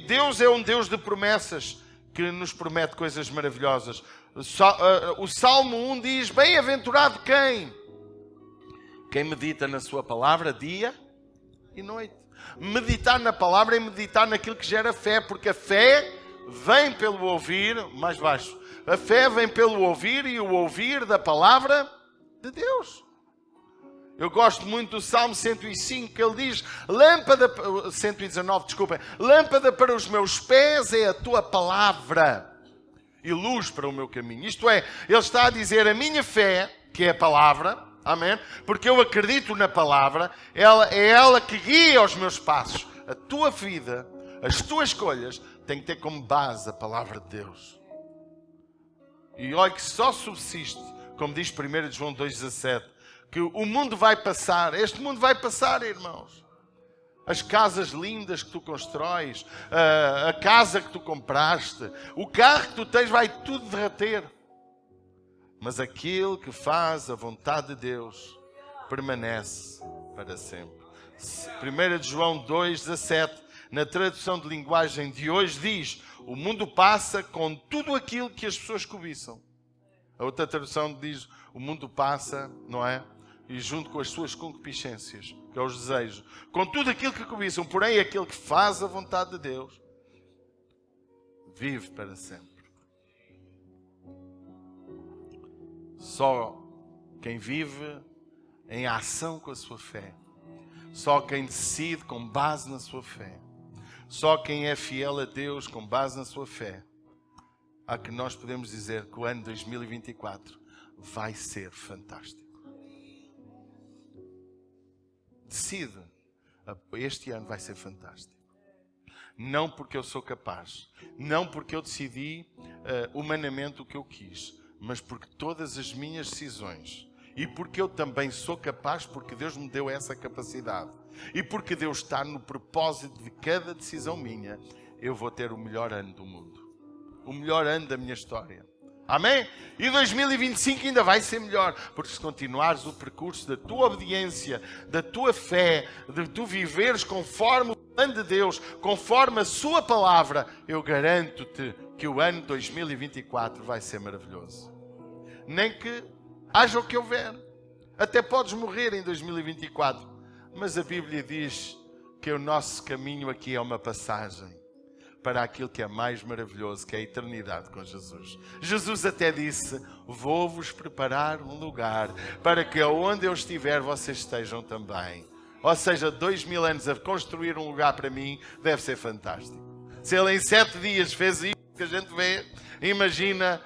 Deus é um Deus de promessas que nos promete coisas maravilhosas. O Salmo 1 diz: bem-aventurado quem medita na sua palavra dia e noite. Meditar na palavra é meditar naquilo que gera fé, porque a fé vem pelo ouvir, mais baixo. A fé vem pelo ouvir e o ouvir da palavra de Deus. Eu gosto muito do Salmo 105, que ele diz: 119, desculpem. Lâmpada para os meus pés é a tua palavra e luz para o meu caminho. Isto é, ele está a dizer, a minha fé, que é a palavra, amém? Porque eu acredito na palavra, é ela que guia os meus passos. A tua vida, as tuas escolhas, têm que ter como base a palavra de Deus. E olha que só subsiste, como diz 1 João 2,17, que o mundo vai passar. Este mundo vai passar, irmãos. As casas lindas que tu constróis, a casa que tu compraste, o carro que tu tens, vai tudo derreter. Mas aquele que faz a vontade de Deus permanece para sempre. 1 João 2,17, na tradução de linguagem de hoje, diz: o mundo passa com tudo aquilo que as pessoas cobiçam. A outra tradução diz: o mundo passa, não é? E junto com as suas concupiscências, que é os desejos, com tudo aquilo que cobiçam, porém aquele que faz a vontade de Deus vive para sempre. Só quem vive em ação com a sua fé, só quem decide com base na sua fé, só quem é fiel a Deus com base na sua fé, a que nós podemos dizer que o ano 2024 vai ser fantástico. Decide, este ano vai ser fantástico. Não porque eu sou capaz, não porque eu decidi humanamente o que eu quis, mas porque todas as minhas decisões E porque eu também sou capaz, porque Deus me deu essa capacidade. E porque Deus está no propósito de cada decisão minha, eu vou ter o melhor ano do mundo. O melhor ano da minha história. Amém? E 2025 ainda vai ser melhor, porque se continuares o percurso da tua obediência, da tua fé, de tu viveres conforme o plano de Deus, conforme a sua palavra, eu garanto-te que o ano 2024 vai ser maravilhoso. Nem que haja o que houver. Até podes morrer em 2024, mas a Bíblia diz que o nosso caminho aqui é uma passagem para aquilo que é mais maravilhoso, que é a eternidade com Jesus. Jesus até disse: vou-vos preparar um lugar para que onde eu estiver vocês estejam também. Ou seja, 2000 anos a construir um lugar para mim deve ser fantástico. Se ele em 7 dias fez isso que a gente vê, imagina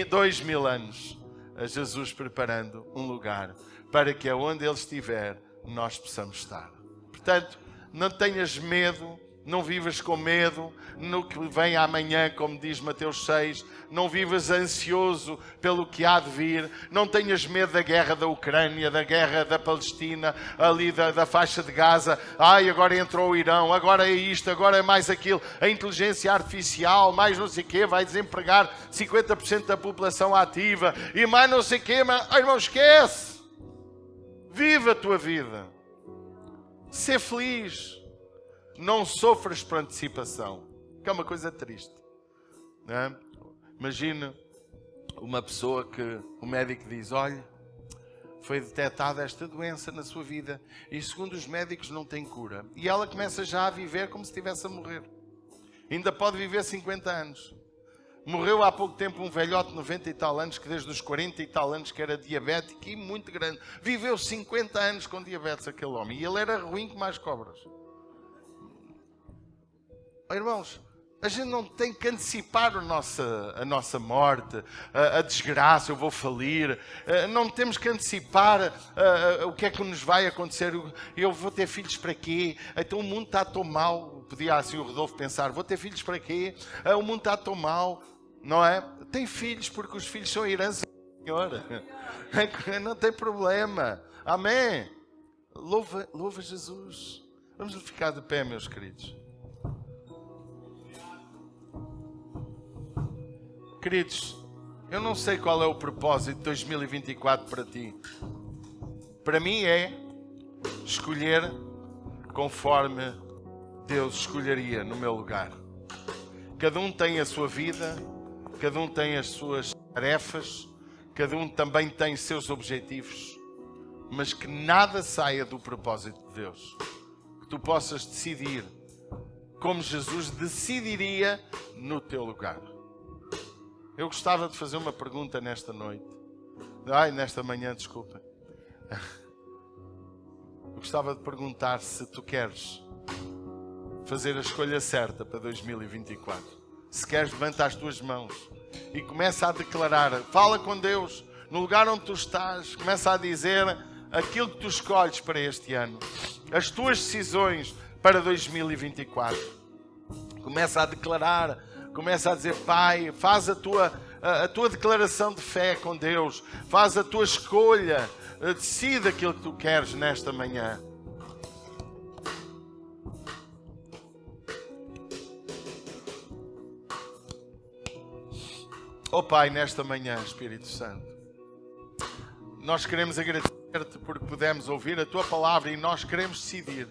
2000 anos a Jesus preparando um lugar para que onde ele estiver nós possamos estar. Portanto, não tenhas medo. Não vivas com medo no que vem amanhã, como diz Mateus 6. Não vivas ansioso pelo que há de vir. Não tenhas medo da guerra da Ucrânia, da guerra da Palestina, ali da faixa de Gaza. Ai, agora entrou o Irão, agora é isto, agora é mais aquilo. A inteligência artificial, mais não sei o quê, vai desempregar 50% da população ativa. E mais não sei o quê, mas, irmão, esquece. Viva a tua vida. Ser feliz. Não sofras por antecipação, que é uma coisa triste. Não é? Imagina uma pessoa que o médico diz: olha, foi detectada esta doença na sua vida e segundo os médicos não tem cura. E ela começa já a viver como se estivesse a morrer. Ainda pode viver 50 anos. Morreu há pouco tempo um velhote de 90 e tal anos, que desde os 40 e tal anos que era diabético e muito grande. Viveu 50 anos com diabetes aquele homem. E ele era ruim como as cobras. Irmãos, a gente não tem que antecipar a nossa morte, a desgraça, eu vou falir. Não temos que antecipar o que é que nos vai acontecer. Eu vou ter filhos para quê? Então o mundo está tão mal. Podia assim o Rodolfo pensar: vou ter filhos para quê? O mundo está tão mal, não é? Tem filhos porque os filhos são herança do Senhor. Não tem problema. Amém? Louva Jesus. Vamos ficar de pé, meus queridos. Queridos, eu não sei qual é o propósito de 2024 para ti. Para mim é escolher conforme Deus escolheria no meu lugar. Cada um tem a sua vida, cada um tem as suas tarefas, cada um também tem seus objetivos, mas que nada saia do propósito de Deus. Que tu possas decidir como Jesus decidiria no teu lugar. Eu gostava de fazer uma pergunta nesta noite. Nesta manhã, desculpa. Eu gostava de perguntar se tu queres fazer a escolha certa para 2024. Se queres, levanta as tuas mãos e começa a declarar. Fala com Deus no lugar onde tu estás. Começa a dizer aquilo que tu escolhes para este ano. As tuas decisões para 2024. Começa a declarar. Começa a dizer: Pai, faz a tua declaração de fé com Deus. Faz a tua escolha. Decide aquilo que tu queres nesta manhã. Oh Pai, nesta manhã, Espírito Santo, nós queremos agradecer-te porque pudemos ouvir a tua palavra e nós queremos decidir,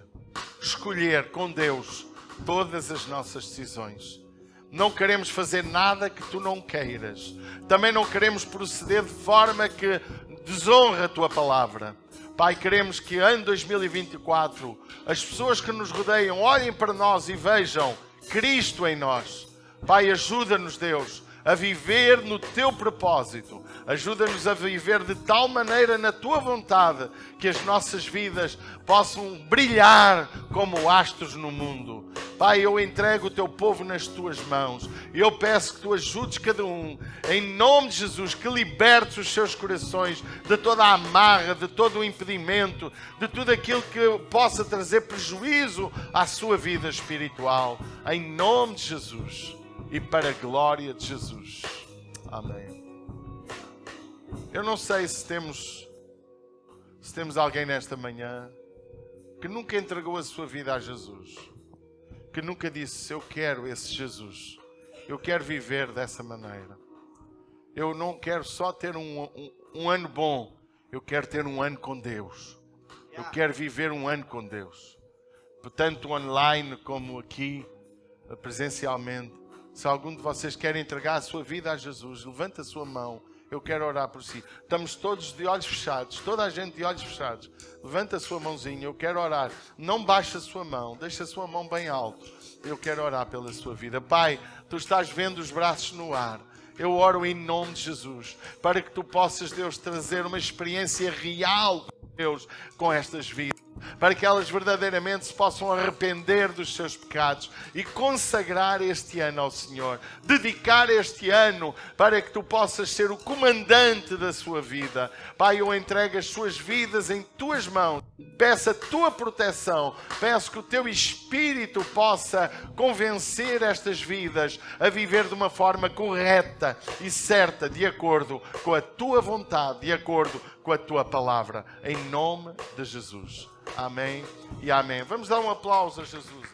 escolher com Deus todas as nossas decisões. Não queremos fazer nada que tu não queiras. Também não queremos proceder de forma que desonra a tua palavra. Pai, queremos que em 2024 as pessoas que nos rodeiam olhem para nós e vejam Cristo em nós. Pai, ajuda-nos, Deus, a viver no teu propósito. Ajuda-nos a viver de tal maneira na tua vontade que as nossas vidas possam brilhar como astros no mundo. Pai, eu entrego o teu povo nas tuas mãos. Eu peço que tu ajudes cada um, em nome de Jesus, que libertes os seus corações de toda a amarra, de todo o impedimento, de tudo aquilo que possa trazer prejuízo à sua vida espiritual. Em nome de Jesus e para a glória de Jesus. Amém. Eu não sei se temos alguém nesta manhã que nunca entregou a sua vida a Jesus, que nunca disse: eu quero esse Jesus, eu quero viver dessa maneira. Eu não quero só ter um ano bom, eu quero ter um ano com Deus. Eu quero viver um ano com Deus. Tanto online como aqui, presencialmente. Se algum de vocês quer entregar a sua vida a Jesus, levanta a sua mão. Eu quero orar por si. Estamos todos de olhos fechados. Toda a gente de olhos fechados. Levanta a sua mãozinha. Eu quero orar. Não baixe a sua mão. Deixa a sua mão bem alto. Eu quero orar pela sua vida. Pai, Tu estás vendo os braços no ar. Eu oro em nome de Jesus. Para que Tu possas, Deus, trazer uma experiência real, Deus, com estas vidas. Para que elas verdadeiramente se possam arrepender dos seus pecados e consagrar este ano ao Senhor. Dedicar este ano para que Tu possas ser o comandante da sua vida. Pai, eu entrego as suas vidas em Tuas mãos. Peço a Tua proteção. Peço que o Teu Espírito possa convencer estas vidas a viver de uma forma correta e certa, de acordo com a Tua vontade, de acordo com a Tua palavra. Em nome de Jesus. Amém e amém. Vamos dar um aplauso a Jesus.